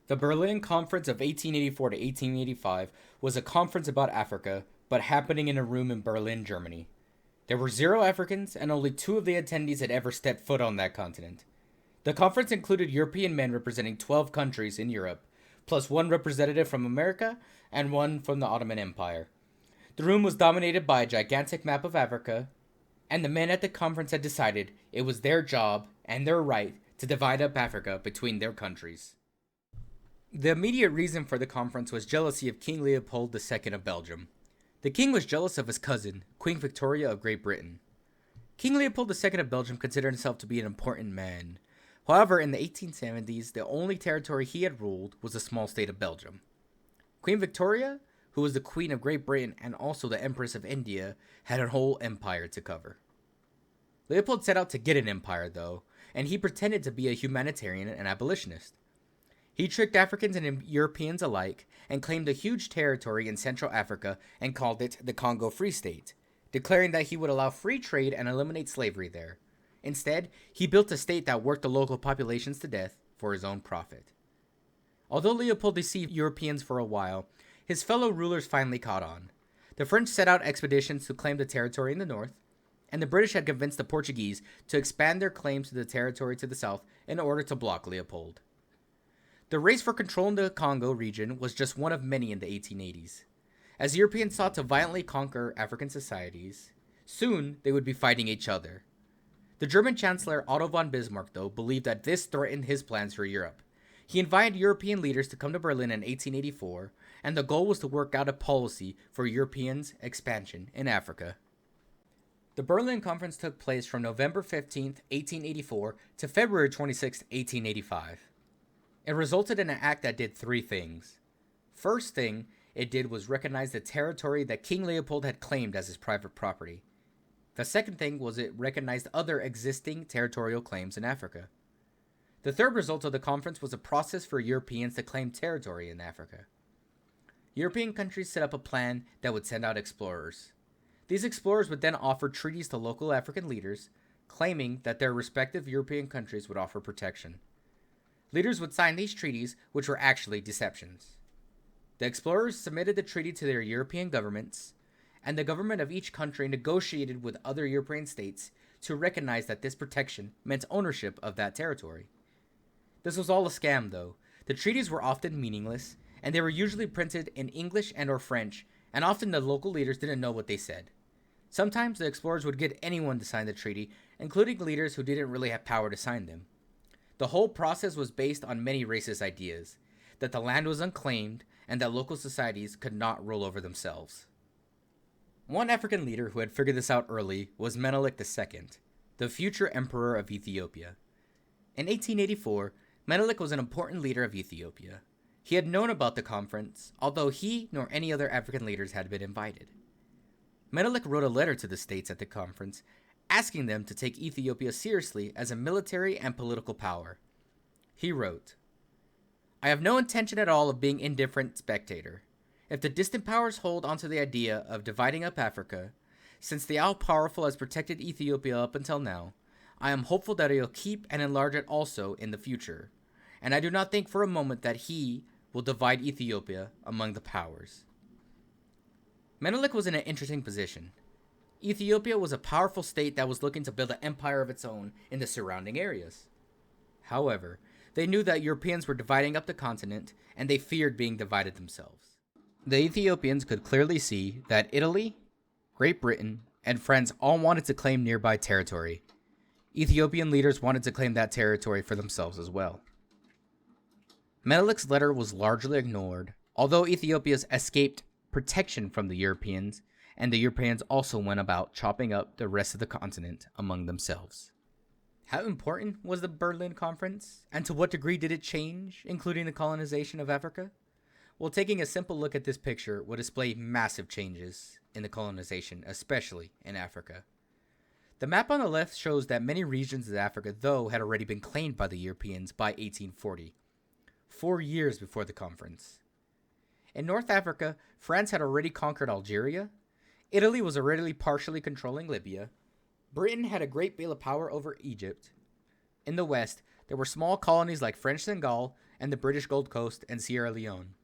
The Berlin Conference of 1884 to 1885 was a conference about Africa, but happening in a room in Berlin, Germany. There were zero Africans, and only two of the attendees had ever stepped foot on that continent. The conference included European men representing 12 countries in Europe, plus one representative from America and one from the Ottoman Empire. The room was dominated by a gigantic map of Africa, and the men at the conference had decided it was their job and their right to divide up Africa between their countries. The immediate reason for the conference was jealousy of King Leopold II of Belgium. The king was jealous of his cousin, Queen Victoria of Great Britain. King Leopold II of Belgium considered himself to be an important man. However, in the 1870s, the only territory he had ruled was the small state of Belgium. Queen Victoria, who was the Queen of Great Britain and also the Empress of India, had a whole empire to cover. Leopold set out to get an empire, though, and he pretended to be a humanitarian and abolitionist. He tricked Africans and Europeans alike and claimed a huge territory in Central Africa and called it the Congo Free State, declaring that he would allow free trade and eliminate slavery there. Instead, he built a state that worked the local populations to death for his own profit. Although Leopold deceived Europeans for a while, his fellow rulers finally caught on. The French set out expeditions to claim the territory in the north, and the British had convinced the Portuguese to expand their claims to the territory to the south in order to block Leopold. The race for control in the Congo region was just one of many in the 1880s. As Europeans sought to violently conquer African societies, soon they would be fighting each other. The German Chancellor Otto von Bismarck, though, believed that this threatened his plans for Europe. He invited European leaders to come to Berlin in 1884, and the goal was to work out a policy for Europeans' expansion in Africa. The Berlin Conference took place from November 15, 1884 to February 26, 1885. It resulted in an act that did three things. First thing it did was recognize the territory that King Leopold had claimed as his private property. The second thing was it recognized other existing territorial claims in Africa. The third result of the conference was a process for Europeans to claim territory in Africa. European countries set up a plan that would send out explorers. These explorers would then offer treaties to local African leaders, claiming that their respective European countries would offer protection. Leaders would sign these treaties, which were actually deceptions. The explorers submitted the treaty to their European governments, and the government of each country negotiated with other European states to recognize that this protection meant ownership of that territory. This was all a scam, though. The treaties were often meaningless, and they were usually printed in English and or French, and often the local leaders didn't know what they said. Sometimes the explorers would get anyone to sign the treaty, including leaders who didn't really have power to sign them. The whole process was based on many racist ideas, that the land was unclaimed and that local societies could not rule over themselves. One African leader who had figured this out early was Menelik II, the future emperor of Ethiopia. In 1884, Menelik was an important leader of Ethiopia. He had known about the conference, although he nor any other African leaders had been invited. Menelik wrote a letter to the states at the conference asking them to take Ethiopia seriously as a military and political power. He wrote, "I have no intention at all of being indifferent spectator. If the distant powers hold onto the idea of dividing up Africa, since the all-powerful has protected Ethiopia up until now, I am hopeful that he'll keep and enlarge it also in the future, and I do not think for a moment that he will divide Ethiopia among the powers." Menelik was in an interesting position. Ethiopia was a powerful state that was looking to build an empire of its own in the surrounding areas. However, they knew that Europeans were dividing up the continent, and they feared being divided themselves. The Ethiopians could clearly see that Italy, Great Britain, and France all wanted to claim nearby territory. Ethiopian leaders wanted to claim that territory for themselves as well. Menelik's letter was largely ignored, although Ethiopia's escaped protection from the Europeans, and the Europeans also went about chopping up the rest of the continent among themselves. How important was the Berlin Conference, and to what degree did it change, including the colonization of Africa? Well, taking a simple look at this picture will display massive changes in the colonization, especially in Africa. The map on the left shows that many regions of Africa, though, had already been claimed by the Europeans by 1840, 4 years before the conference. In North Africa, France had already conquered Algeria, Italy was already partially controlling Libya, Britain had a great deal of power over Egypt. In the west, there were small colonies like French Senegal and the British Gold Coast and Sierra Leone.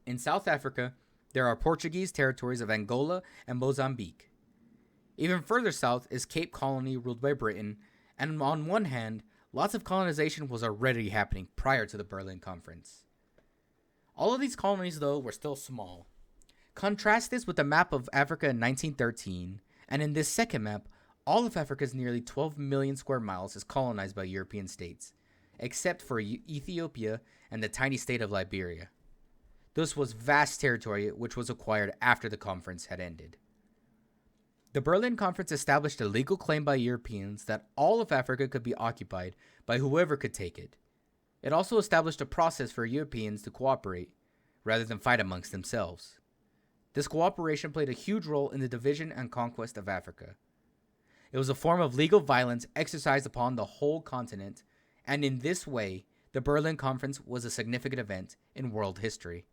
In South Africa, there are Portuguese territories of Angola and Mozambique. Even further south is Cape Colony ruled by Britain, and on one hand, lots of colonization was already happening prior to the Berlin Conference. All of these colonies, though, were still small. Contrast this with the map of Africa in 1913, and in this second map, all of Africa's nearly 12 million square miles is colonized by European states, except for Ethiopia and the tiny state of Liberia. This was vast territory which was acquired after the conference had ended. The Berlin Conference established a legal claim by Europeans that all of Africa could be occupied by whoever could take it. It also established a process for Europeans to cooperate, rather than fight amongst themselves. This cooperation played a huge role in the division and conquest of Africa. It was a form of legal violence exercised upon the whole continent, and in this way, the Berlin Conference was a significant event in world history.